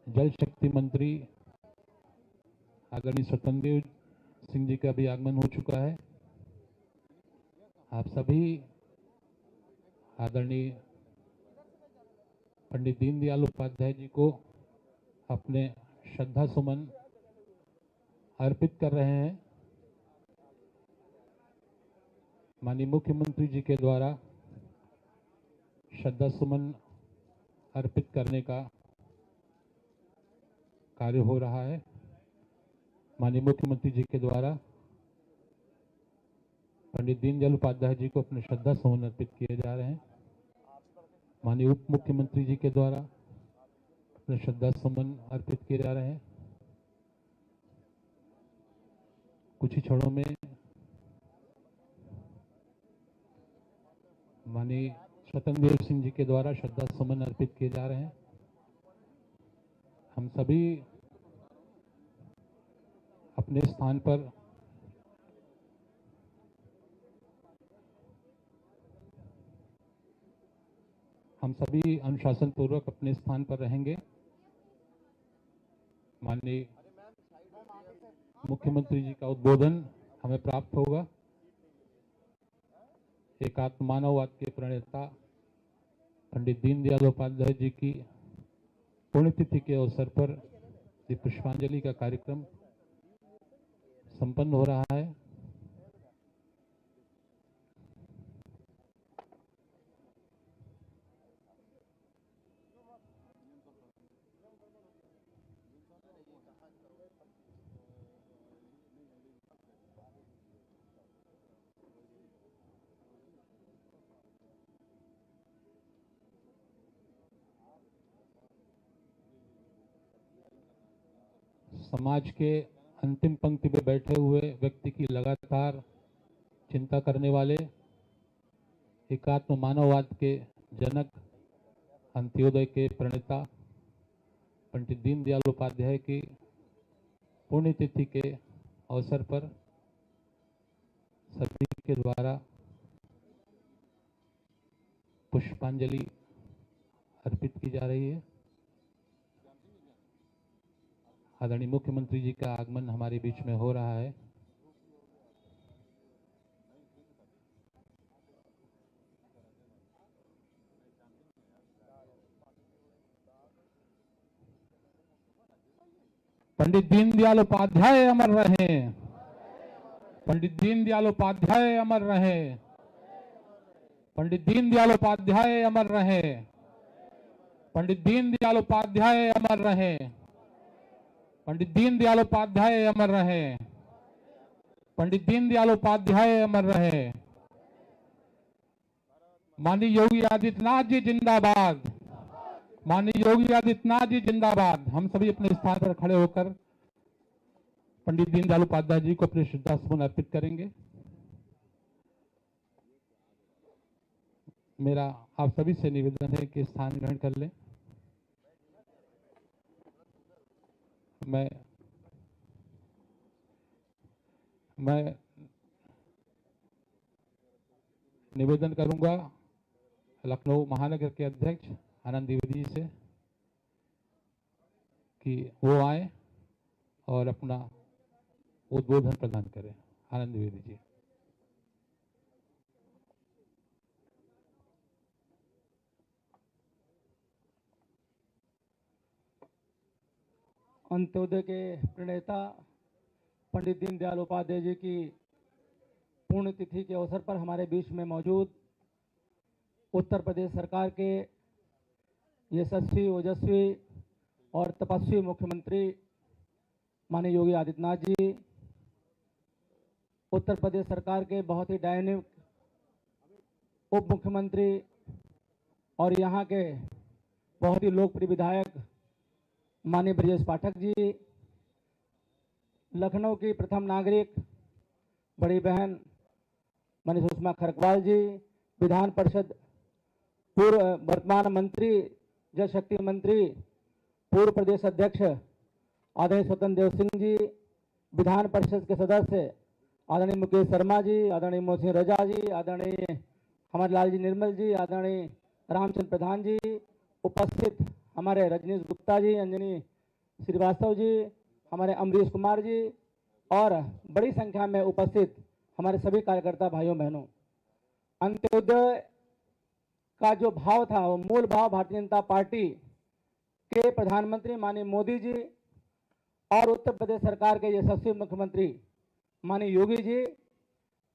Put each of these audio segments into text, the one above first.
जल शक्ति मंत्री आदरणीय स्वतंत्र देव सिंह जी का भी आगमन हो चुका है। आप सभी आदरणीय पंडित दीनदयाल उपाध्याय जी को अपने श्रद्धा सुमन अर्पित कर रहे हैं। माननीय मुख्यमंत्री जी के द्वारा श्रद्धा सुमन अर्पित करने का कार्य हो रहा है। माननीय मुख्यमंत्री जी के द्वारा पंडित दीनदयाल उपाध्याय जी को अपने श्रद्धा सुमन अर्पित किए जा रहे हैं। माननीय उप मुख्यमंत्री जी के द्वारा अपने श्रद्धा सुमन अर्पित किए जा रहे हैं। कुछ ही क्षणों में माननीय स्वतंत्र देव सिंह जी के द्वारा श्रद्धा सुमन अर्पित किए जा रहे हैं। हम सभी अपने स्थान पर अनुशासन पूर्वक अपने स्थान पर रहेंगे। माननीय मुख्यमंत्री जी का उद्बोधन हमें प्राप्त होगा। एकात्म मानववाद के प्रणेता पंडित दीनदयाल उपाध्याय जी की पुण्यतिथि के अवसर पर पुष्पांजलि का कार्यक्रम संपन्न हो रहा है। समाज के अंतिम पंक्ति में बैठे हुए व्यक्ति की लगातार चिंता करने वाले एकात्म मानववाद के जनक अंत्योदय के प्रणेता पंडित दीनदयाल उपाध्याय की पुण्यतिथि के अवसर पर सभी के द्वारा पुष्पांजलि अर्पित की जा रही है। आदरणीय मुख्यमंत्री जी का आगमन हमारे बीच में हो रहा है। पंडित दीनदयाल उपाध्याय अमर रहे। पंडित दीनदयाल उपाध्याय अमर रहे। पंडित दीनदयाल उपाध्याय अमर रहे। पंडित दीनदयाल उपाध्याय अमर रहे। पंडित दीनदयाल उपाध्याय अमर रहे। पंडित दीनदयाल उपाध्याय अमर रहे। माननीय योगी आदित्यनाथ जी जिंदाबाद। माननीय योगी आदित्यनाथ जी जिंदाबाद। हम सभी अपने स्थान पर खड़े होकर पंडित दीनदयाल उपाध्याय जी को अपनी श्रद्धा सुमन अर्पित करेंगे। मेरा आप सभी से निवेदन है कि स्थान ग्रहण कर लें। मैं निवेदन करूंगा लखनऊ महानगर के अध्यक्ष आनंद द्विवेदी जी से कि वो आए और अपना उद्बोधन प्रदान करें। आनंद द्विवेदी जी। अंत्योदय के प्रणेता पंडित दीनदयाल उपाध्याय जी की पुण्यतिथि के अवसर पर हमारे बीच में मौजूद उत्तर प्रदेश सरकार के यशस्वी, ओजस्वी और तपस्वी मुख्यमंत्री माननीय योगी आदित्यनाथ जी, उत्तर प्रदेश सरकार के बहुत ही डायनेमिक उप मुख्यमंत्री और यहाँ के बहुत ही लोकप्रिय विधायक माननीय ब्रजेश पाठक जी, लखनऊ की प्रथम नागरिक बड़ी बहन माननीय सुषमा खरकवाल जी, विधान परिषद पूर्व वर्तमान मंत्री, जल शक्ति मंत्री, पूर्व प्रदेश अध्यक्ष आदरणीय स्वतंत्र देव सिंह जी, विधान परिषद के सदस्य आदरणीय मुकेश शर्मा जी, आदरणीय मोहसिन रजा जी, आदरणीय हमारे लाल जी निर्मल जी, आदरणीय रामचंद्र प्रधान जी, उपस्थित हमारे रजनीश गुप्ता जी, अंजनी श्रीवास्तव जी, हमारे अमरीश कुमार जी और बड़ी संख्या में उपस्थित हमारे सभी कार्यकर्ता भाइयों बहनों, अंत्योदय का जो भाव था वो मूल भाव भारतीय जनता पार्टी के प्रधानमंत्री माननीय मोदी जी और उत्तर प्रदेश सरकार के यशस्वी मुख्यमंत्री माननीय योगी जी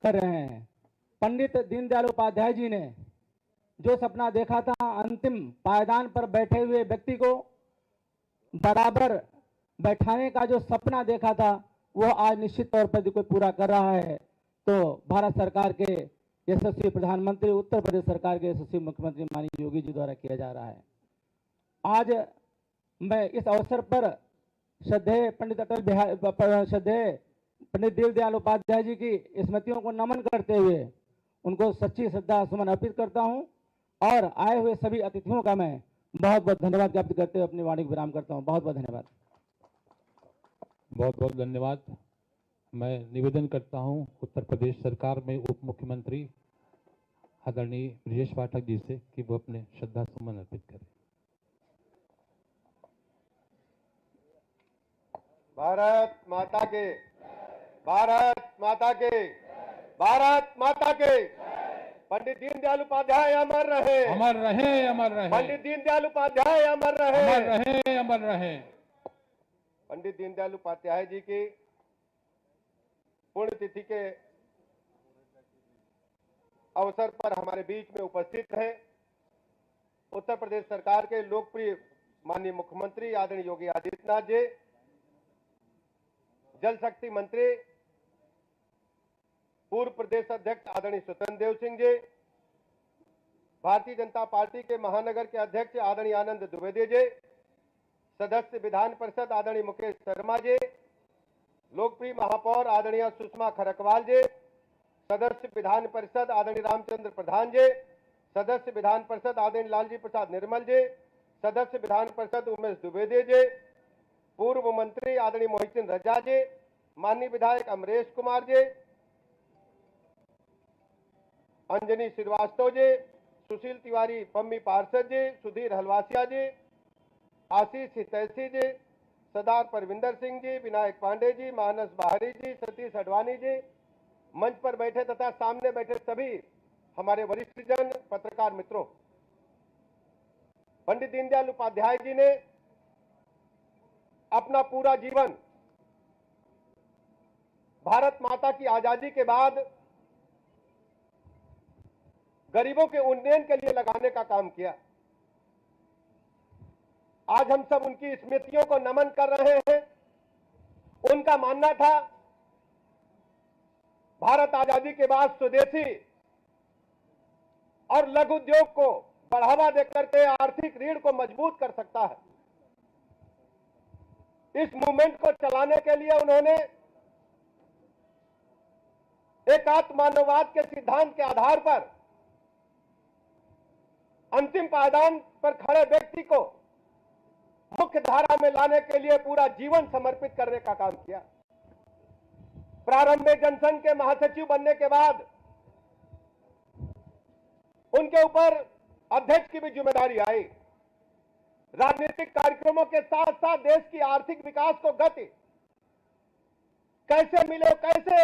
कर रहे हैं। पंडित दीनदयाल उपाध्याय जी ने जो सपना देखा था, अंतिम पायदान पर बैठे हुए व्यक्ति को बराबर बैठाने का जो सपना देखा था, वो आज निश्चित तौर पर कोई पूरा कर रहा है। तो भारत सरकार के यशस्वी प्रधानमंत्री, उत्तर प्रदेश सरकार के यशस्वी मुख्यमंत्री माननीय योगी जी द्वारा किया जा रहा है। आज मैं इस अवसर पर श्रद्धेय पंडित दीनदयाल उपाध्याय जी की स्मृतियों को नमन करते हुए उनको सच्ची श्रद्धा सुमन अर्पित करता हूं और आए हुए सभी अतिथियों का मैं बहुत बहुत धन्यवाद ज्ञापित करते हुए अपनी वाणी को विराम करता हूं। बहुत बहुत धन्यवाद। बहुत बहुत धन्यवाद। मैं निवेदन करता हूं उत्तर प्रदेश सरकार में उप मुख्यमंत्री आदरणीय ब्रजेश पाठक जी से कि वो अपने श्रद्धा सुमन अर्पित करें। भारत माता के, भारत माता के, भारत माता के। पंडित दीनदयाल उपाध्याय अमर रहे, अमर रहे, अमर रहे। पंडित दीनदयाल उपाध्याय अमर रहे, अमर रहे, अमर रहे। पंडित दीनदयाल उपाध्याय जी की पुण्यतिथि के अवसर पर हमारे बीच में उपस्थित हैं उत्तर प्रदेश सरकार के लोकप्रिय माननीय मुख्यमंत्री आदरणीय योगी आदित्यनाथ जी, जल शक्ति मंत्री पूर्व प्रदेश अध्यक्ष आदरणीय स्वतंत्र देव सिंह जी, भारतीय जनता पार्टी के महानगर के अध्यक्ष आदरणीय आनंद द्विवेदी जी, सदस्य विधान परिषद आदरणीय मुकेश शर्मा जी, लोकप्रिय महापौर आदरणीय सुषमा खरकवाल जी, सदस्य विधान परिषद आदरणीय रामचंद्र प्रधान जी, सदस्य विधान परिषद आदरणीय लालजी प्रसाद निर्मल जी, सदस्य विधान परिषद उमेश द्विवेदी जी, पूर्व मंत्री आदरणीय मोहित रजा जी, माननीय विधायक अमरीश कुमार जी, अंजनी श्रीवास्तव जी, सुशील तिवारी पम्मी पार्षद जी, सुधीर हलवासिया जी, आशीष हितैषी जी, सरदार परविंदर सिंह जी, विनायक पांडे जी, मानस बाहरी जी, सतीश अडवाणी जी, मंच पर बैठे तथा सामने बैठे सभी हमारे वरिष्ठ जन, पत्रकार मित्रों, पंडित दीनदयाल उपाध्याय जी ने अपना पूरा जीवन भारत माता की आजादी के बाद गरीबों के उन्नयन के लिए लगाने का काम किया। आज हम सब उनकी स्मृतियों को नमन कर रहे हैं। उनका मानना था भारत आजादी के बाद स्वदेशी और लघु उद्योग को बढ़ावा देकर के आर्थिक रीढ़ को मजबूत कर सकता है। इस मूवमेंट को चलाने के लिए उन्होंने एकात्म मानववाद के सिद्धांत के आधार पर अंतिम पायदान पर खड़े व्यक्ति को मुख्य धारा में लाने के लिए पूरा जीवन समर्पित करने का काम किया। प्रारंभ में जनसंघ के महासचिव बनने के बाद उनके ऊपर अध्यक्ष की भी जिम्मेदारी आई। राजनीतिक कार्यक्रमों के साथ साथ देश की आर्थिक विकास को गति कैसे मिले, कैसे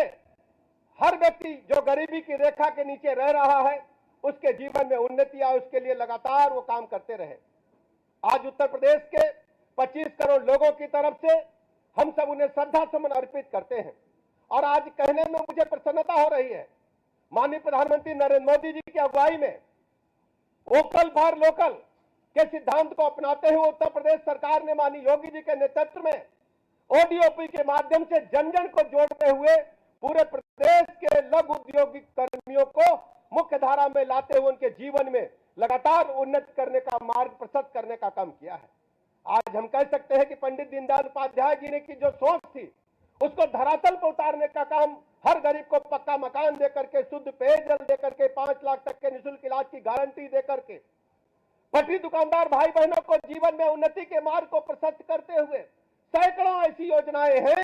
हर व्यक्ति जो गरीबी की रेखा के नीचे रह रहा है उसके जीवन में उन्नति आए, उसके लिए लगातार वो काम करते रहे। आज उत्तर प्रदेश के 25 करोड़ लोगों की तरफ से हम सब उन्हें श्रद्धा सुमन अर्पित करते हैं और आज कहने में मुझे प्रसन्नता हो रही है। माननीय प्रधानमंत्री नरेंद्र मोदी जी की अगुवाई में वोकल फॉर लोकल के सिद्धांत को अपनाते हुए उत्तर प्रदेश सरकार ने माननीय योगी जी के नेतृत्व में ओडीओपी के माध्यम से जन जन को जोड़ते हुए पूरे प्रदेश के लघु औद्योगिक कर्मियों को मुख्य धारा में लाते हुए उनके जीवन में लगातार उन्नति करने का मार्ग प्रशस्त करने का काम किया है। आज हम कह सकते हैं कि पंडित दीनदयाल उपाध्याय जी ने की जो सोच थी उसको धरातल पर उतारने का काम, हर गरीब को पक्का मकान देकर के, शुद्ध पेयजल देकर के, 5 लाख तक के निःशुल्क इलाज की गारंटी देकर के, पटरी दुकानदार भाई बहनों को जीवन में उन्नति के मार्ग को प्रशस्त करते हुए सैकड़ों ऐसी योजनाएं हैं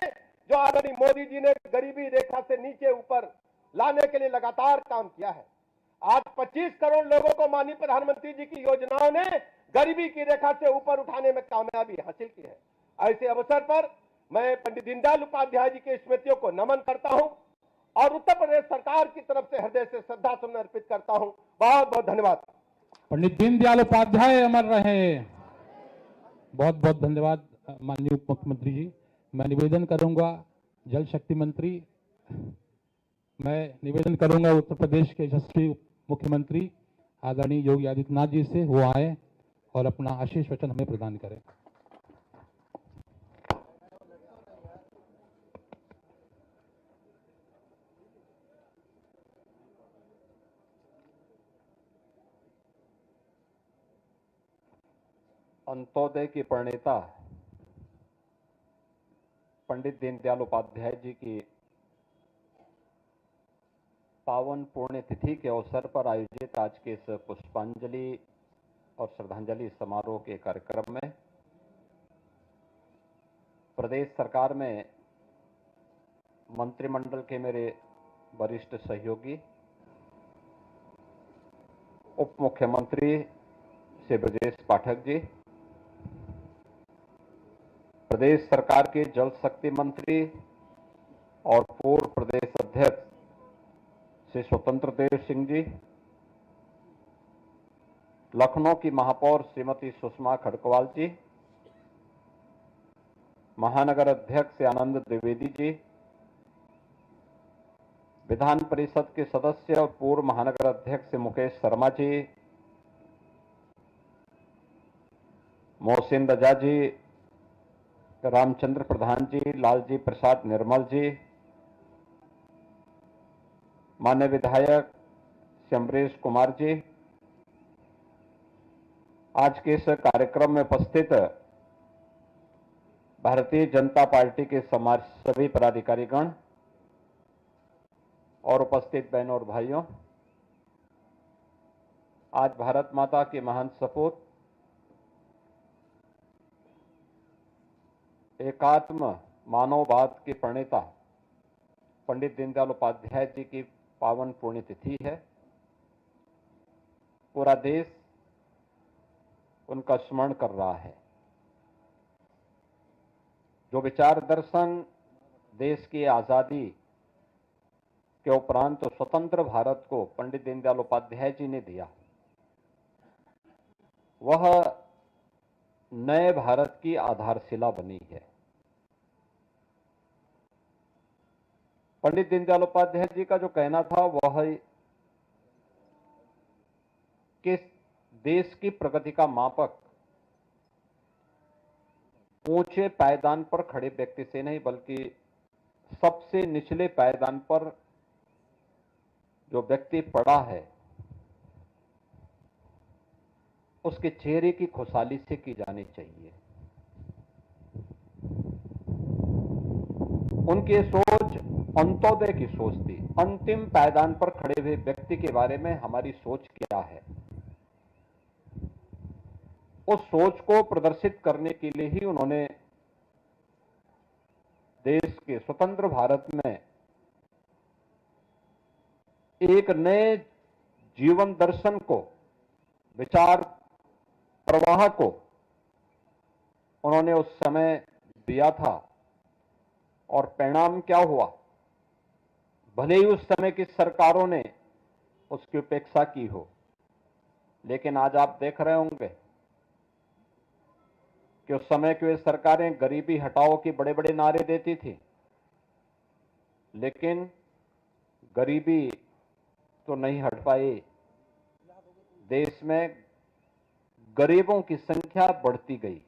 जो आदरणीय मोदी जी ने गरीबी रेखा से नीचे ऊपर लाने के लिए लगातार काम किया है। आज 25 करोड़ लोगों को माननीय प्रधानमंत्री जी की योजनाओं ने गरीबी की रेखा से ऊपर उठाने में कामयाबी हासिल की है। ऐसे अवसर पर मैं पंडित दीनदयाल उपाध्याय जी की स्मृतियों को नमन करता हूं और उत्तर प्रदेश सरकार की तरफ से हृदय से श्रद्धा सुमन अर्पित करता हूं। बहुत बहुत धन्यवाद। पंडित दीनदयाल उपाध्याय अमर रहे। बहुत बहुत धन्यवाद माननीय उप मुख्यमंत्री जी। मैं निवेदन करूंगा जल शक्ति मंत्री, मैं निवेदन करूंगा उत्तर प्रदेश के यशस्वी मुख्यमंत्री आदरणीय योगी आदित्यनाथ जी से वो आए और अपना आशीष वचन हमें प्रदान करें। अंत्योदय की प्रणेता पंडित दीनदयाल उपाध्याय जी की पावन पुण्यतिथि के अवसर पर आयोजित आज के इस पुष्पांजलि और श्रद्धांजलि समारोह के कार्यक्रम में प्रदेश सरकार में मंत्रिमंडल के मेरे वरिष्ठ सहयोगी उप मुख्यमंत्री श्री ब्रजेश पाठक जी, प्रदेश सरकार के जल शक्ति मंत्री और पूर्व प्रदेश अध्यक्ष श्री स्वतंत्र देव सिंह जी, लखनऊ की महापौर श्रीमती सुषमा खड़गवाल जी, महानगर अध्यक्ष आनंद द्विवेदी जी, विधान परिषद के सदस्य और पूर्व महानगर अध्यक्ष मुकेश शर्मा जी, मोहसिन रजा जी, रामचंद्र प्रधान जी, लालजी प्रसाद निर्मल जी, मान्य विधायक श्री अमरीश कुमार जी, आज के इस कार्यक्रम में उपस्थित भारतीय जनता पार्टी के समाज सभी पदाधिकारीगण और उपस्थित बहनों और भाइयों, आज भारत माता के महान सपूत एकात्म मानववाद के प्रणेता पंडित दीनदयाल उपाध्याय जी की पावन पुण्यतिथि है। पूरा देश उनका स्मरण कर रहा है। जो विचार दर्शन देश की आजादी के उपरांत स्वतंत्र भारत को पंडित दीनदयाल उपाध्याय जी ने दिया, वह नए भारत की आधारशिला बनी है। पंडित दीनदयाल उपाध्याय जी का जो कहना था वह कि देश की प्रगति का मापक ऊंचे पायदान पर खड़े व्यक्ति से नहीं बल्कि सबसे निचले पायदान पर जो व्यक्ति पड़ा है उसके चेहरे की खुशहाली से की जानी चाहिए। उनकी सोच अंत्योदय की सोच थी। अंतिम पायदान पर खड़े हुए व्यक्ति के बारे में हमारी सोच क्या है, उस सोच को प्रदर्शित करने के लिए ही उन्होंने देश के स्वतंत्र भारत में एक नए जीवन दर्शन को, विचार प्रवाह को उन्होंने उस समय दिया था। और परिणाम क्या हुआ? भले ही उस समय की सरकारों ने उसकी उपेक्षा की हो, लेकिन आज आप देख रहे होंगे कि उस समय की वे सरकारें गरीबी हटाओ के बड़े बड़े नारे देती थी, लेकिन गरीबी तो नहीं हट पाई। देश में गरीबों की संख्या बढ़ती गई।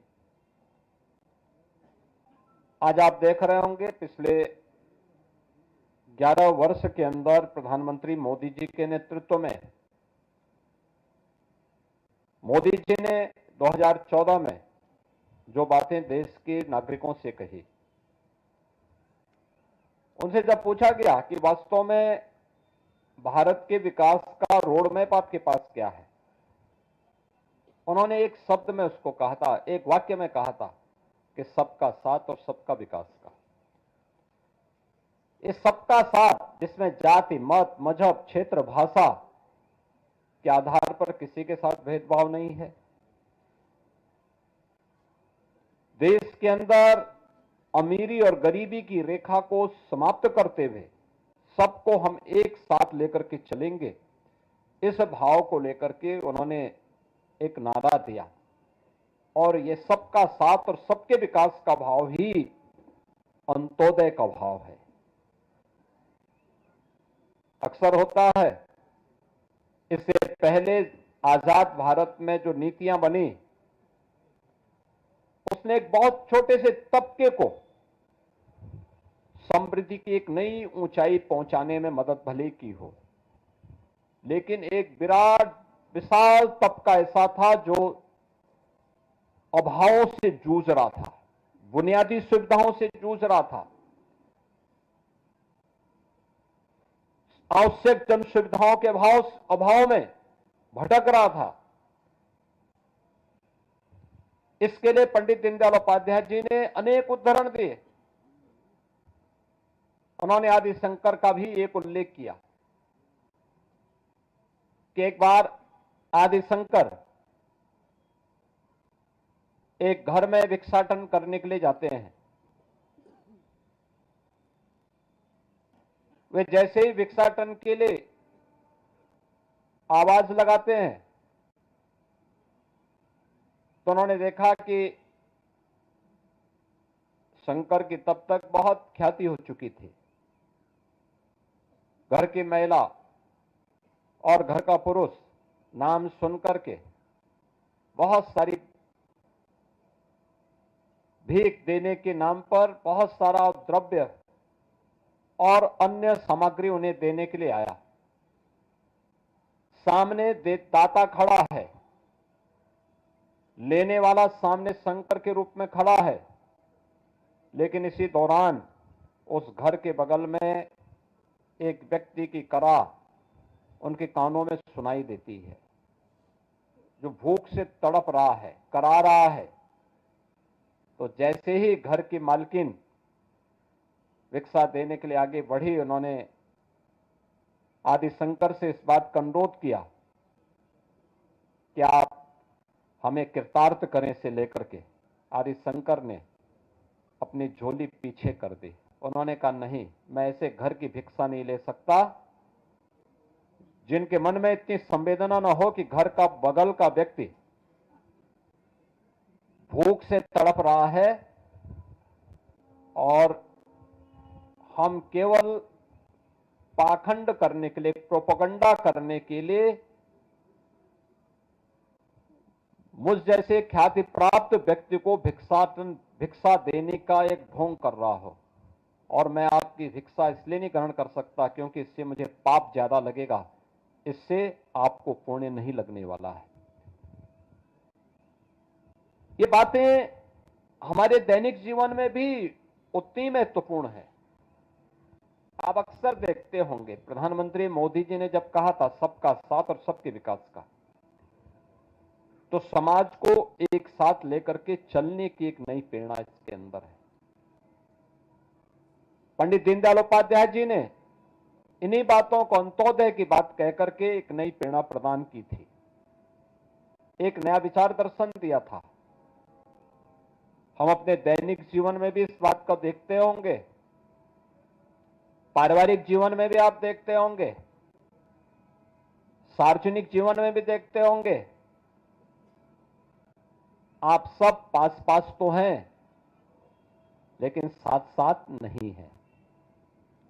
आज आप देख रहे होंगे पिछले 11 वर्ष के अंदर प्रधानमंत्री मोदी जी के नेतृत्व में मोदी जी ने 2014 में जो बातें देश के नागरिकों से कही, उनसे जब पूछा गया कि वास्तव में भारत के विकास का रोड मैप आपके पास क्या है, उन्होंने एक शब्द में उसको कहा था, एक वाक्य में कहा था कि सबका साथ और सबका विकास का। इस सबका साथ जिसमें जाति, मत, मजहब, क्षेत्र, भाषा के आधार पर किसी के साथ भेदभाव नहीं है। देश के अंदर अमीरी और गरीबी की रेखा को समाप्त करते हुए सबको हम एक साथ लेकर के चलेंगे, इस भाव को लेकर के उन्होंने एक नारा दिया। और ये सबका साथ और सबके विकास का भाव ही अंत्योदय का भाव है। अक्सर होता है, इससे पहले आजाद भारत में जो नीतियां बनी, उसने एक बहुत छोटे से तबके को समृद्धि की एक नई ऊंचाई पहुंचाने में मदद भले की हो, लेकिन एक विराट विशाल तबका ऐसा था जो अभावों से जूझ रहा था, बुनियादी सुविधाओं से जूझ रहा था, आवश्यक जन सुविधाओं के अभाव में भटक रहा था। इसके लिए पंडित दीनदयाल उपाध्याय जी ने अनेक उदाहरण दिए। उन्होंने आदि शंकर का भी एक उल्लेख किया कि एक बार आदि शंकर एक घर में भिक्षाटन करने के लिए जाते हैं। वे जैसे ही भिक्षाटन के लिए आवाज लगाते हैं तो उन्होंने देखा कि शंकर की तब तक बहुत ख्याति हो चुकी थी। घर की महिला और घर का पुरुष नाम सुनकर के बहुत सारी भीख देने के नाम पर बहुत सारा द्रव्य और अन्य सामग्री उन्हें देने के लिए आया। सामने दाता खड़ा है, लेने वाला सामने शंकर के रूप में खड़ा है, लेकिन इसी दौरान उस घर के बगल में एक व्यक्ति की करा उनके कानों में सुनाई देती है, जो भूख से तड़प रहा है, करा रहा है। तो जैसे ही घर की मालकिन भिक्षा देने के लिए आगे बढ़ी, उन्होंने आदि शंकर से इस बात का अनुरोध किया कि आप हमें कृतार्थ करें से लेकर के। आदि शंकर ने अपनी झोली पीछे कर दी। उन्होंने कहा, नहीं, मैं ऐसे घर की भिक्षा नहीं ले सकता जिनके मन में इतनी संवेदना न हो कि घर का बगल का व्यक्ति भूख से तड़प रहा है और हम केवल पाखंड करने के लिए, प्रोपेगेंडा करने के लिए मुझ जैसे ख्याति प्राप्त व्यक्ति को भिक्षा देने का एक ढोंग कर रहा हो, और मैं आपकी भिक्षा इसलिए नहीं ग्रहण कर सकता क्योंकि इससे मुझे पाप ज्यादा लगेगा, इससे आपको पुण्य नहीं लगने वाला है। ये बातें हमारे दैनिक जीवन में भी उतनी महत्वपूर्ण है। आप अक्सर देखते होंगे, प्रधानमंत्री मोदी जी ने जब कहा था सबका साथ और सबके विकास का, तो समाज को एक साथ लेकर के चलने की एक नई प्रेरणा इसके अंदर है। पंडित दीनदयाल उपाध्याय जी ने इन्हीं बातों को अंत्योदय की बात कहकर के एक नई प्रेरणा प्रदान की थी, एक नया विचार दर्शन दिया था। हम अपने दैनिक जीवन में भी इस बात को देखते होंगे, पारिवारिक जीवन में भी आप देखते होंगे, सार्वजनिक जीवन में भी देखते होंगे। आप सब पास पास तो हैं, लेकिन साथ साथ नहीं है।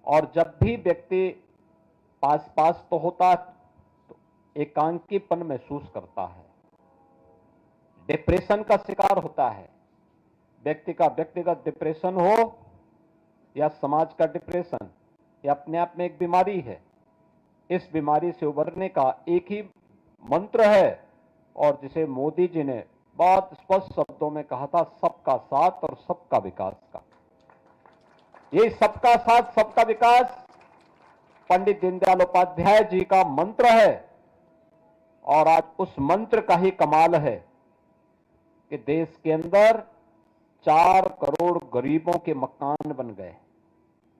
और जब भी व्यक्ति पास पास तो होता तो एकांकीपन महसूस करता है, डिप्रेशन का शिकार होता है। व्यक्ति का व्यक्तिगत डिप्रेशन हो या समाज का डिप्रेशन, यह अपने आप में एक बीमारी है। इस बीमारी से उबरने का एक ही मंत्र है, और जिसे मोदी जी ने बहुत स्पष्ट शब्दों में कहा था, सबका साथ और सबका विकास का। ये सबका साथ सबका विकास पंडित दीनदयाल उपाध्याय जी का मंत्र है, और आज उस मंत्र का ही कमाल है कि देश के अंदर 4 करोड़ गरीबों के मकान बन गए।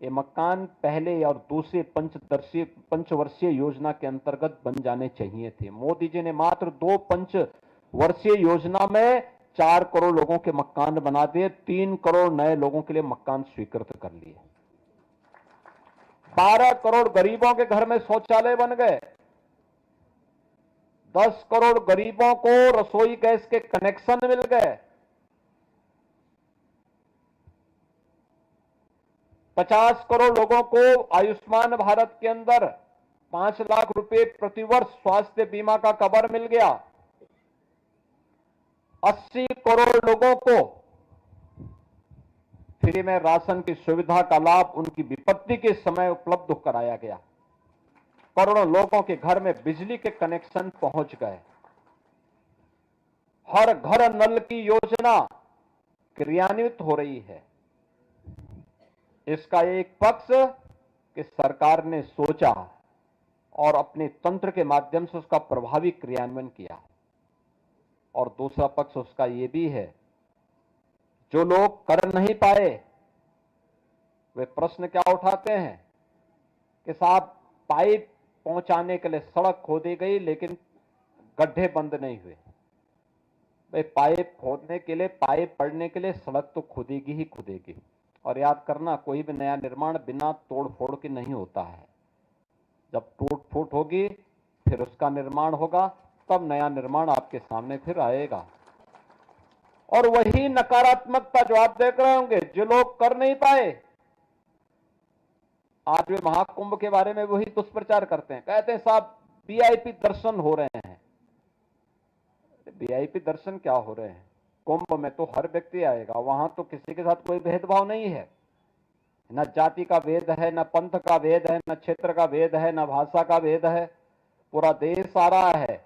ये मकान पहले और दूसरे पंचवर्षीय योजना के अंतर्गत बन जाने चाहिए थे। मोदी जी ने मात्र 2 पंचवर्षीय योजना में 4 करोड़ लोगों के मकान बना दिए, 3 करोड़ नए लोगों के लिए मकान स्वीकृत कर लिए, 12 करोड़ गरीबों के घर में शौचालय बन गए, 10 करोड़ गरीबों को रसोई गैस के कनेक्शन मिल गए, 50 करोड़ लोगों को आयुष्मान भारत के अंदर 5 लाख रुपए प्रतिवर्ष स्वास्थ्य बीमा का कवर मिल गया, 80 करोड़ लोगों को फ्री में राशन की सुविधा का लाभ उनकी विपत्ति के समय उपलब्ध कराया गया, करोड़ों लोगों के घर में बिजली के कनेक्शन पहुंच गए, हर घर नल की योजना क्रियान्वित हो रही है। इसका एक पक्ष कि सरकार ने सोचा और अपने तंत्र के माध्यम से उसका प्रभावी क्रियान्वयन किया, और दूसरा पक्ष उसका यह भी है, जो लोग कर नहीं पाए वे प्रश्न क्या उठाते हैं कि साहब पाइप पहुंचाने के लिए सड़क खोदी गई लेकिन गड्ढे बंद नहीं हुए। भाई पाइप खोदने के लिए, पाइप पड़ने के लिए सड़क तो खुदेगी ही खुदेगी, और याद करना कोई भी नया निर्माण बिना तोड़ फोड़ के नहीं होता है। जब टूट फूट होगी फिर उसका निर्माण होगा, तब नया निर्माण आपके सामने फिर आएगा। और वही नकारात्मकता जो आप देख रहे होंगे, जो लोग कर नहीं पाए, आज वे महाकुंभ के बारे में वही दुष्प्रचार करते हैं, कहते हैं साहब वीआईपी दर्शन हो रहे हैं। वीआईपी दर्शन क्या हो रहे हैं? कुंभ में तो हर व्यक्ति आएगा, वहां तो किसी के साथ कोई भेदभाव नहीं है, न जाति का भेद है, न पंथ का भेद है, न क्षेत्र का भेद है, न भाषा का भेद है, पूरा देश आ रहा है।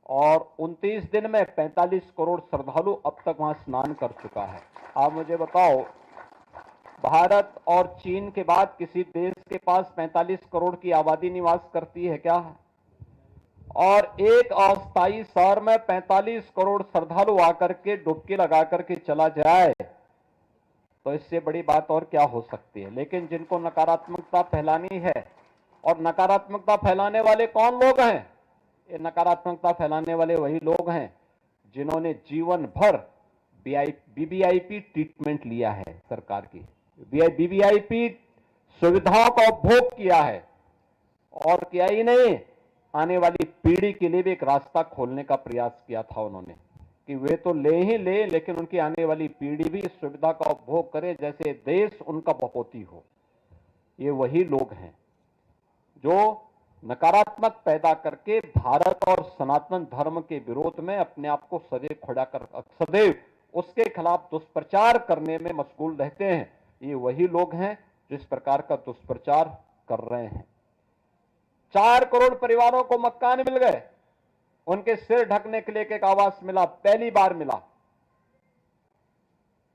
और 29 दिन में 45 करोड़ श्रद्धालु अब तक वहां स्नान कर चुका है। आप मुझे बताओ, भारत और चीन के बाद किसी देश के पास 45 करोड़ की आबादी निवास करती है क्या? और एक अस्थायी शहर में 45 करोड़ श्रद्धालु आकर के डुबकी लगा करके चला जाए तो इससे बड़ी बात और क्या हो सकती है। लेकिन जिनको नकारात्मकता फैलानी है, और नकारात्मकता फैलाने वाले कौन लोग हैं? ये नकारात्मकता फैलाने वाले वही लोग हैं जिन्होंने जीवन भर बीबीआईपी ट्रीटमेंट लिया है, सरकार की बीबीआईपी सुविधाओं का उपभोग किया है, और क्या ही नहीं, आने वाली पीढ़ी के लिए भी एक रास्ता खोलने का प्रयास किया था उन्होंने कि वे तो ले ही ले, लेकिन उनकी आने वाली पीढ़ी भी इस सुविधा का उपभोग करे जैसे देश उनका बपोती हो। ये वही लोग हैं जो नकारात्मक पैदा करके भारत और सनातन धर्म के विरोध में अपने आप को सदैव खड़ा कर, सदैव उसके खिलाफ दुष्प्रचार करने में मशगूल रहते हैं। ये वही लोग हैं जो इस प्रकार का दुष्प्रचार कर रहे हैं। 4 करोड़ परिवारों को मकान मिल गए, उनके सिर ढकने के लिए एक आवास मिला, पहली बार मिला।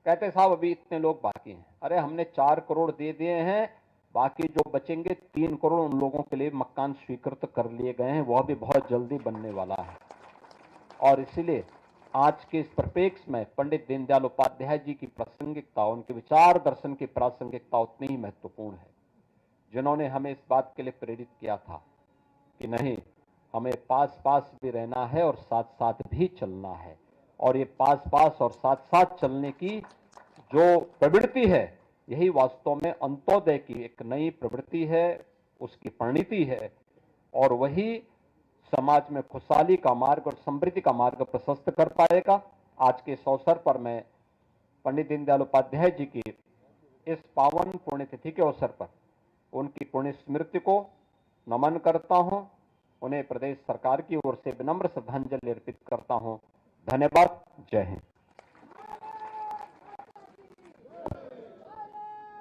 कहते साहब अभी इतने लोग बाकी हैं। अरे हमने 4 करोड़ दे दिए हैं, बाकी जो बचेंगे 3 करोड़ उन लोगों के लिए मकान स्वीकृत कर लिए गए हैं, वह भी बहुत जल्दी बनने वाला है। और इसलिए आज के इस परिप्रेक्ष्य में पंडित दीनदयाल उपाध्याय जी की प्रासंगिकता, उनके विचार दर्शन की प्रासंगिकता उतनी ही महत्वपूर्ण है, जिन्होंने हमें इस बात के लिए प्रेरित किया था कि नहीं, हमें पास पास भी रहना है और साथ साथ भी चलना है। और ये पास पास और साथ साथ चलने की जो प्रवृत्ति है, यही वास्तव में अंत्योदय की एक नई प्रवृत्ति है, उसकी परिणति है, और वही समाज में खुशहाली का मार्ग और समृद्धि का मार्ग प्रशस्त कर पाएगा। आज के इस अवसर पर मैं पंडित दीनदयाल उपाध्याय जी की इस पावन पुण्यतिथि के अवसर पर उनकी पुण्य स्मृति को नमन करता हूं, उन्हें प्रदेश सरकार की ओर से विनम्र श्रद्धांजलि अर्पित करता हूं। धन्यवाद। जय हिंद।